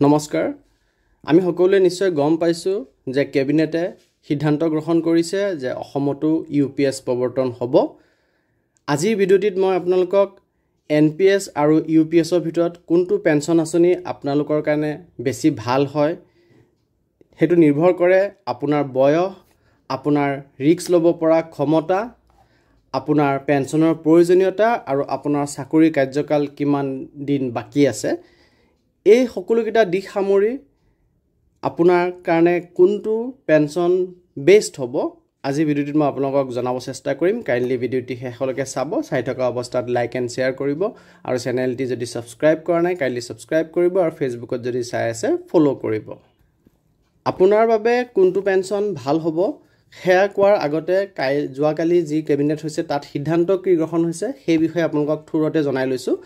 নমস্কাৰ আমি সকলোৱে নিশ্চয় গম পাইছোঁ যে কেবিনেটে সিদ্ধান্ত গ্ৰহণ কৰিছে যে অসমতো ইউপিএছ প্ৰৱৰ্তন হ'ব। আজিৰ ভিডিঅ'টিত মই আপোনালোকক এনপিএছ আৰু ইউপিএছৰ ভিতৰত কোনটো পেঞ্চন আঁচনি আপোনালোকৰ কাৰণে বেছি ভাল হয় সেইটো নিৰ্ভৰ কৰে আপোনাৰ বয়স, আপোনাৰ ৰিস্ক ল'ব পৰা ক্ষমতা, আপোনাৰ পেঞ্চনৰ প্ৰয়োজনীয়তা আৰু আপোনাৰ চাকৰি কাৰ্যকাল কিমান দিন বাকী আছে। এই সকলোকেইটা দিশ সামৰি আপোনাৰ কাৰণে কোনটো পেঞ্চন বেষ্ট হ'ব আজি ভিডিঅ'টিত মই আপোনালোকক জনাব চেষ্টা কৰিম। কাইণ্ডলি ভিডিঅ'টি শেষলৈকে চাব, চাই থকা অৱস্থাত লাইক এণ্ড শ্বেয়াৰ কৰিব আৰু চেনেলটি যদি ছাবস্ক্ৰাইব কৰা নাই কাইণ্ডলি ছাবস্ক্ৰাইব কৰিব আৰু ফেচবুকত যদি চাই আছে ফ'ল' কৰিব। আপোনাৰ বাবে কোনটো পেঞ্চন ভাল হ'ব সেয়া কোৱাৰ আগতে যোৱাকালি যি কেবিনেট হৈছে তাত সিদ্ধান্ত কি গ্ৰহণ হৈছে সেই বিষয়ে আপোনালোকক থুৰতে জনাই লৈছোঁ।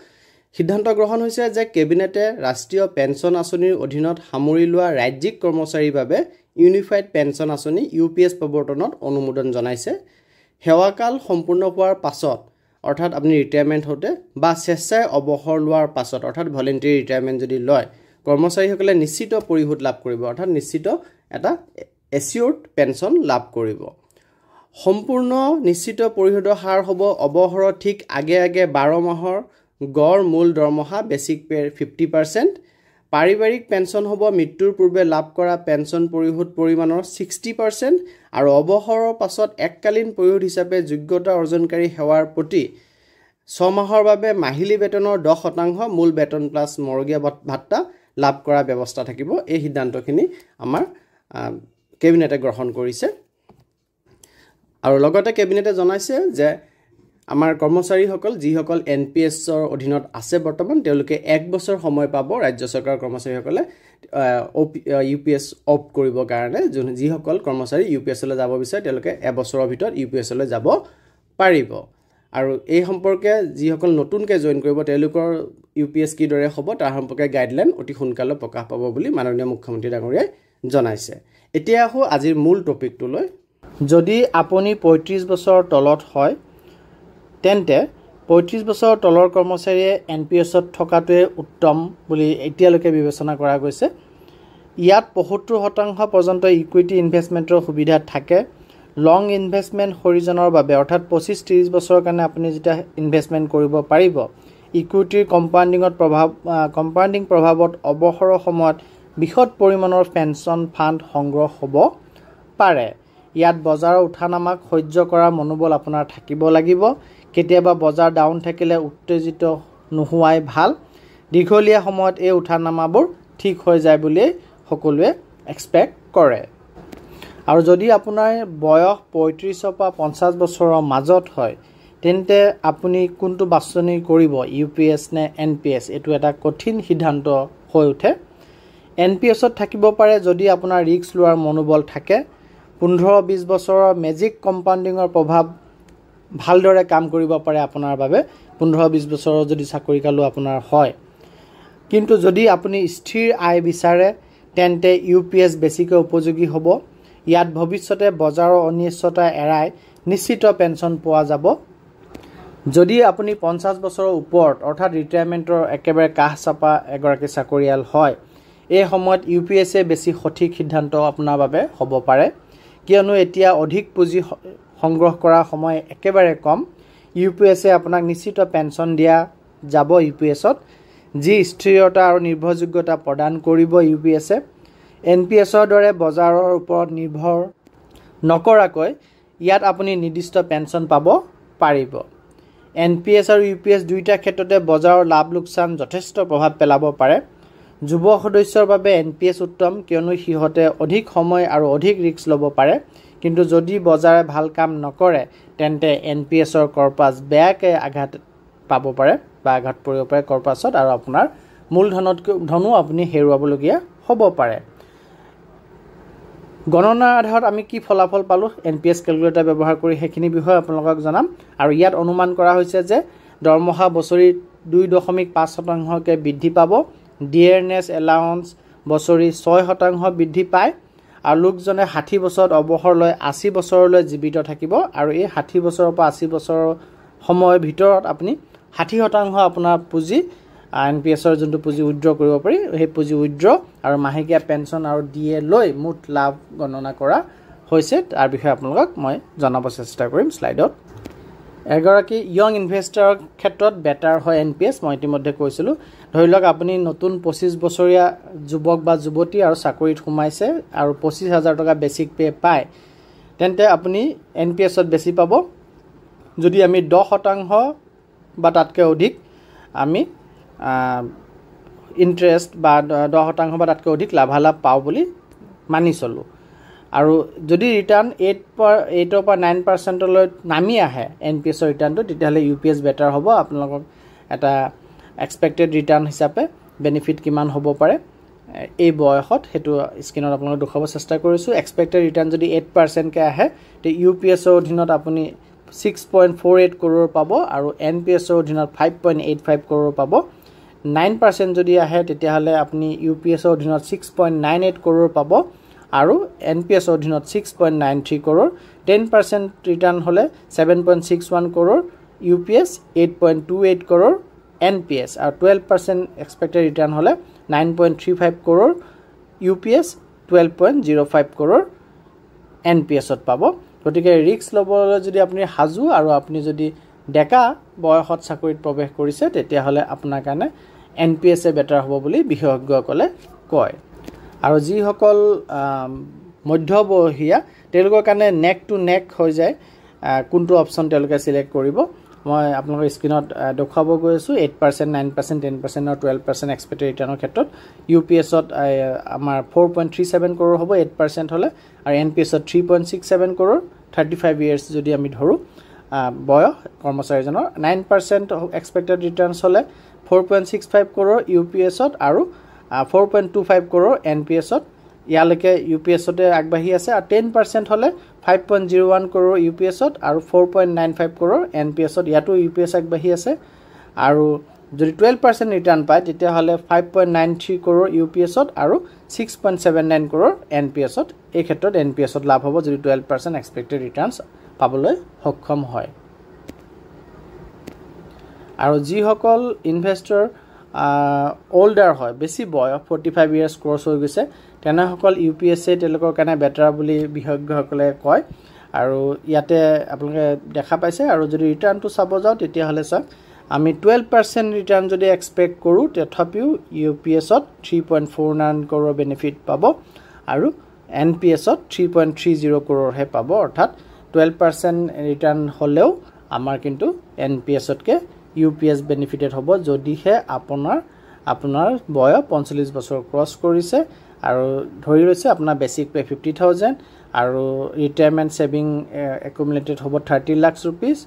সিদ্ধান্ত গ্ৰহণ হৈছে যে কেবিনেটে ৰাষ্ট্ৰীয় পেঞ্চন আঁচনিৰ অধীনত সামৰি লোৱা ৰাজ্যিক কৰ্মচাৰীৰ বাবে ইউনিফাইড পেঞ্চন আঁচনি ইউপিএছ প্ৰৱৰ্তনত অনুমোদন জনাইছে। সেৱাকাল সম্পূৰ্ণ হোৱাৰ পাছত অৰ্থাৎ আপুনি ৰিটায়াৰমেণ্ট হওঁতে বা স্বেচ্ছাই অৱসৰ লোৱাৰ পাছত অৰ্থাৎ ভলেণ্টেৰী ৰিটায়াৰমেণ্ট যদি লয় কৰ্মচাৰীসকলে নিশ্চিত পৰিশোধ লাভ কৰিব, অৰ্থাৎ নিশ্চিত এটা এচিয়ৰ্ড পেঞ্চন লাভ কৰিব। সম্পূৰ্ণ নিশ্চিত পৰিশোধৰ হাৰ হ'ব অৱসৰৰ ঠিক আগে 12 মাহৰ গড় মূল দৰমহা বেচিক পেৰ 50%। পাৰিবাৰিক পেঞ্চন হ'ব মৃত্যুৰ পূৰ্বে লাভ কৰা পেঞ্চন পৰিশোধ পৰিমাণৰ 60% আৰু অৱসৰৰ পাছত এককালীন পৰিশোধ হিচাপে যোগ্যতা অৰ্জনকাৰী সেৱাৰ প্ৰতি 6 মাহৰ বাবে মাহিলী বেতনৰ 10% মূল বেতন প্লাছ মৰগীয়া ভাত্তা লাভ কৰা ব্যৱস্থা থাকিব। এই সিদ্ধান্তখিনি আমাৰ কেবিনেটে গ্ৰহণ কৰিছে আৰু লগতে কেবিনেটে জনাইছে যে আমাৰ কৰ্মচাৰীসকল যিসকল এনপিএছৰ অধীনত আছে বৰ্তমান তেওঁলোকে 1 বছৰ সময় পাব ৰাজ্য চৰকাৰৰ কৰ্মচাৰীসকলে ইউপিএছ অফ কৰিবৰ কাৰণে। যিসকল কৰ্মচাৰী ইউপিএছলৈ যাব বিচাৰে তেওঁলোকে এবছৰৰ ভিতৰত ইউপিএছলৈ যাব পাৰিব। আৰু এই সম্পৰ্কে যিসকল নতুনকৈ জইন কৰিব তেওঁলোকৰ ইউপিএছ কিদৰে হ'ব তাৰ সম্পৰ্কে গাইডলাইন অতি সোনকালে প্ৰকাশ পাব বুলি মাননীয় মুখ্যমন্ত্ৰী ডাঙৰীয়াই জনাইছে। এতিয়া আহোঁ আজিৰ মূল টপিকটোলৈ। যদি আপুনি 35 বছৰৰ তলত হয় তেন্তে 35 বছৰৰ তলৰ কৰ্মচাৰীয়ে এনপিএছত থকাটোৱে উত্তম বুলি এতিয়ালৈকে বিবেচনা কৰা গৈছে। ইয়াত 75% পৰ্যন্ত ইকুইটি ইনভেষ্টমেণ্টৰ সুবিধা থাকে। লং ইনভেষ্টমেণ্ট হৰিজনৰ বাবে অৰ্থাৎ 25-30 বছৰৰ কাৰণে আপুনি যেতিয়া ইনভেষ্টমেণ্ট কৰিব পাৰিব। ইকুইটিৰ কম্পাউণ্ডিং প্ৰভাৱত অৱসৰৰ সময়ত বৃহৎ পৰিমাণৰ পেঞ্চন ফাণ্ড সংগ্ৰহ হ'ব পাৰে। ইয়াত বজাৰৰ উঠানামাক সহ্য কৰাৰ মনোবল আপোনাৰ থাকিব লাগিব। কেতিয়াবা বজাৰ ডাউন থাকিলে উত্তেজিত নোহোৱাই ভাল। দীঘলীয়া সময়ত এই উঠানামাবোৰ ঠিক হৈ যায় বুলি সকলোৱে এক্সপেক্ট কৰে। আৰু যদি আপোনাৰ বয়স 35 পৰা 50 বছৰৰ মাজত হয় তেন্তে আপুনি কোনটো বাছনি কৰিব, ইউপিএছ নে এনপিএছ, এইটো এটা কঠিন সিদ্ধান্ত হৈ উঠে। এনপিএছত থাকিব পাৰে যদি আপোনাৰ ৰিস্ক লোৱাৰ মনোবল থাকে। 15-20 বছৰৰ মেজিক কম্পাউণ্ডিঙৰ প্ৰভাৱ ভালদৰে কাম কৰিব পাৰে আপোনাৰ বাবে 15-20 বছৰৰ যদি চাকৰি কালো আপোনাৰ হয়। কিন্তু যদি আপুনি স্থিৰ আয় বিচাৰে তেন্তে ইউপিএছ বেছিকৈ উপযোগী হ'ব। ইয়াত ভৱিষ্যতে বজাৰৰ অনিশ্চয়তা এৰাই নিশ্চিত পেঞ্চন পোৱা যাব। যদি আপুনি 50 বছৰৰ ওপৰত অৰ্থাৎ ৰিটায়াৰমেণ্টৰ একেবাৰে কাষ চাপা এগৰাকী চাকৰিয়াল হয় এই সময়ত ইউপিএছে বেছি সঠিক সিদ্ধান্ত আপোনাৰ বাবে হ'ব পাৰে, কিয়নো এতিয়া অধিক পুঁজি সংগ্ৰহ কৰাৰ সময় একেবাৰে কম। ইউপিএছে আপোনাক নিশ্চিত পেঞ্চন দিয়া যাব ইউপিএছত, যি স্থিৰতা আৰু নিৰ্ভৰযোগ্যতা প্ৰদান কৰিব ইউপিএছে। এনপিএছৰ দৰে বজাৰৰ ওপৰত নিৰ্ভৰ নকৰাকৈ ইয়াত আপুনি নিৰ্দিষ্ট পেঞ্চন পাব পাৰিব। এনপিএছ আৰু ইউপিএছ দুয়োটা ক্ষেত্ৰতে বজাৰৰ লাভ লোকচান যথেষ্ট প্ৰভাৱ পেলাব পাৰে। যুৱ সদস্যৰ বাবে এনপিএছ উত্তম, কিয়নো সিহঁতে অধিক সময় আৰু অধিক ৰিস্ক ল'ব পাৰে। কিন্তু যদি বজাৰে ভাল কাম নকৰে তেন্তে এনপিএছৰ কৰ্পাছ বেয়াকৈ আঘাত পাব পাৰে বা আঘাত পৰিব পাৰে কৰ্পাছত আৰু আপোনাৰ মূলধনো আপুনি হেৰুৱাবলগীয়া হ'ব পাৰে। গণনাৰ আধাৰত আমি কি ফলাফল পালোঁ এনপিএছ কেলকুলেটাৰ ব্যৱহাৰ কৰি সেইখিনি বিষয়ে আপোনালোকক জনাম। আৰু ইয়াত অনুমান কৰা হৈছে যে দৰমহা বছৰি 2.5% বৃদ্ধি পাব। ডিয়াৰনেছ এলাউন্স বছৰি 6% বৃদ্ধি পায় আৰু লোকজনে 60 বছৰত অৱসৰ লৈ 80 বছৰলৈ জীৱিত থাকিব। আৰু এই 60 বছৰৰ পৰা 80 বছৰৰ সময়ৰ ভিতৰত আপুনি 60% আপোনাৰ পুঁজি এনপিএছৰ যোনটো পুঁজি উইথড্ৰ কৰিব পাৰি সেই পুঁজি উইথড্ৰ আৰু মাহেকীয়া পেঞ্চন আৰু ডিএ লৈ মুঠ লাভ গণনা কৰা হৈছে তাৰ বিষয়ে আপোনালোকক মই জনাব চেষ্টা কৰিম স্লাইডত এগৰাকী ইয়ং ইনভেষ্টৰৰ ক্ষেত্ৰত বেটাৰ হয় এনপিএছ মই ইতিমধ্যে কৈছিলোঁ ধৰি লওক আপুনি নতুন 25 বছৰীয়া যুৱক বা যুৱতী আৰু চাকৰিত সোমাইছে আৰু 25,000 টকা বেছিক পে পায় তেন্তে আপুনি এনপিএছত বেছি পাব যদি আমি 10% বা তাতকৈ অধিক আমি ইন্টাৰেষ্ট বা 10% বা তাতকৈ অধিক লাভালাভ পাওঁ বুলি মানি চলোঁ আৰু যদি ৰিটাৰ্ণ 8ৰ পৰা 9% লৈ নামি আহে এনপিএছৰ ৰিটাৰ্ণটো তেতিয়াহ'লে ইউপিএছ বেটাৰ হ'ব আপোনালোকক এটা এক্সপেক্টেড ৰিটাৰ্ণ হিচাপে বেনিফিট কিমান হ'ব পাৰে এই বয়সত হেতু স্ক্ৰিনত আপোনালোকক দেখাব চেষ্টা কৰিছোঁ এক্সপেক্টেড ৰিটাৰ্ণ যদি 8% কে আহে তে ইউপিএছৰ অধীনত আপুনি 6.48 কৰোৰ পাব আৰু এনপিএছৰ অধীনত 5.85 কৰোৰ পাব 9% যদি আহে তেতিয়াহ'লে আপুনি ইউপিএছৰ অধীনত 6.98 কৰোৰ পাব আৰু এনপিএছৰ অধীনত 6.93 কৰোৰ 10% ৰিটাৰ্ণ হ'লে 7.61 কৰোৰ ইউপিএছ 8.28 কৰোৰ এনপিএছ আৰু 12% এক্সপেক্টেড ৰিটাৰ্ণ হ'লে 9.35 কৰোৰ ইউপিএছ 12.05 কৰোৰ এনপিএছত পাব গতিকে ৰিস্ক ল'বলৈ যদি আপুনি হাজু আৰু আপুনি যদি ডেকা বয়সত চাকৰিত প্ৰৱেশ কৰিছে তেতিয়াহ'লে আপোনাৰ কাৰণে এনপিএছে বেটাৰ হ'ব বুলি বিশেষজ্ঞসকলে কয় আৰু যিসকল মধ্যবয়সীয়া তেওঁলোকৰ কাৰণে নেক টু নেক হৈ যায় কোনটো অপশ্যন তেওঁলোকে সিলেক্ট কৰিব মই আপোনালোকৰ স্ক্ৰিনত দেখাব গৈ আছোঁ 8% 9% 10% আৰু 12% এক্সপেক্টেড ৰিটাৰ্ণৰ ক্ষেত্ৰত ইউপিএছত আমাৰ 4.37 কৰোৰ হ'ব 8% হ'লে আৰু এনপিএছত 3.67 কৰোৰ 35 ইয়াৰ্ছ যদি আমি ধৰোঁ বয়স কৰ্মচাৰীজনৰ 9% এক্সপেক্টেড ৰিটাৰ্ণছ হ'লে 4.65 কৰোৰ ইউপিএছত আৰু 4.25 কৰোৰ এনপিএছত ইয়ালৈকে ইউপিএছতে আগবাঢ়ি আছে আৰু 10% হ'লে 5.01 কৰোৰ ইউপিএছত আৰু 4.95 কৰোৰ এনপিএছত ইয়াতো ইউপিএছ আগবাঢ়ি আছে আৰু যদি 12% ৰিটাৰ্ণ পায় তেতিয়াহ'লে 5.93 কৰোৰ ইউপিএছত আৰু 6.79 কৰোৰ এনপিএছত এই ক্ষেত্ৰত এনপিএছত লাভ হ'ব যদি 12% এক্সপেক্টেড ৰিটাৰ্ণছ পাবলৈ সক্ষম হয় আৰু যিসকল ইনভেষ্টৰ older হয় বেছি বয়স 45 ইয়াৰ্ছ ক্ৰছ হৈ গৈছে তেনেসকল ইউপিএছএ তেওঁলোকৰ কাৰণে বেটাৰ বুলি বিশেষজ্ঞসকলে কয় আৰু ইয়াতে আপোনালোকে দেখা পাইছে আৰু যদি ৰিটাৰ্ণটো চাব যাওঁ তেতিয়াহ'লে চাওক আমি 12% ৰিটাৰ্ণ যদি এক্সপেক্ট কৰোঁ তথাপিও ইউপিএছত 3.49 কৰোৰ বেনিফিট পাব আৰু এনপিএছত 3.30 কৰোৰহে পাব অৰ্থাৎ 12% ৰিটাৰ্ণ হ'লেও আমাৰ কিন্তু এনপিএছতকৈ ইউপিএছ বেনিফিটেড হ'ব যদিহে আপোনাৰ বয়স 45 বছৰ ক্ৰছ কৰিছে আৰু ধৰি লৈছে আপোনাৰ বেছিক পে 50,000 আৰু ৰিটায়াৰমেণ্ট সেভিং একুমুলেটেড হ'ব 30 লাখ ৰুপিজ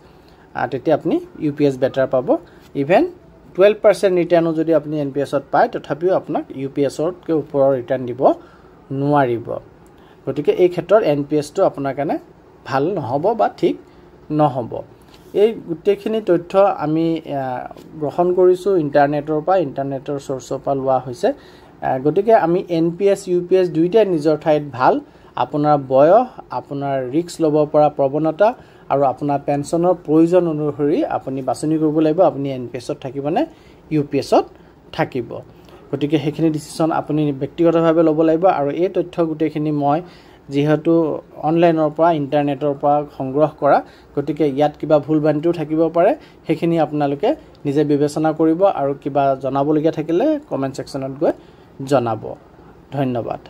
তেতিয়া আপুনি ইউপিএছ বেটাৰ পাব ইভেন 12% ৰিটাৰ্ণো যদি আপুনি এনপিএছত পায় তথাপিও আপোনাক ইউপিএছতকৈ ওপৰৰ ৰিটাৰ্ণ দিব নোৱাৰিব গতিকে এই ক্ষেত্ৰত এনপিএছটো আপোনাৰ কাৰণে ভাল নহ'ব বা ঠিক নহ'ব এই গোটেইখিনি তথ্য আমি গ্ৰহণ কৰিছোঁ ইণ্টাৰনেটৰ চ'ৰ্চৰ পৰা লোৱা হৈছে গতিকে আমি এনপিএছ ইউপিএছ দুইটাই নিজৰ ঠাইত ভাল আপোনাৰ বয়স আপোনাৰ ৰিস্ক ল'ব পৰা প্ৰৱণতা আৰু আপোনাৰ পেঞ্চনৰ প্ৰয়োজন অনুসৰি আপুনি বাছনি কৰিব লাগিব আপুনি এনপিএছত থাকিব নে ইউপিএছত থাকিব গতিকে সেইখিনি ডিসিশন আপুনি ব্যক্তিগতভাৱে ল'ব লাগিব আৰু এই তথ্য গোটেইখিনি মই যেহেতু অনলাইনৰ পৰা ইন্টাৰনেটৰ পৰা সংগ্ৰহ কৰা গতিকে ইয়াত কিবা ভুল ভ্ৰান্তিও থাকিব পাৰে সেইখিনি আপোনালোকে নিজে বিবেচনা কৰিব আৰু কিবা জনাবলগীয়া থাকিলে কমেন্ট সেকশনত গৈ জনাব ধন্যবাদ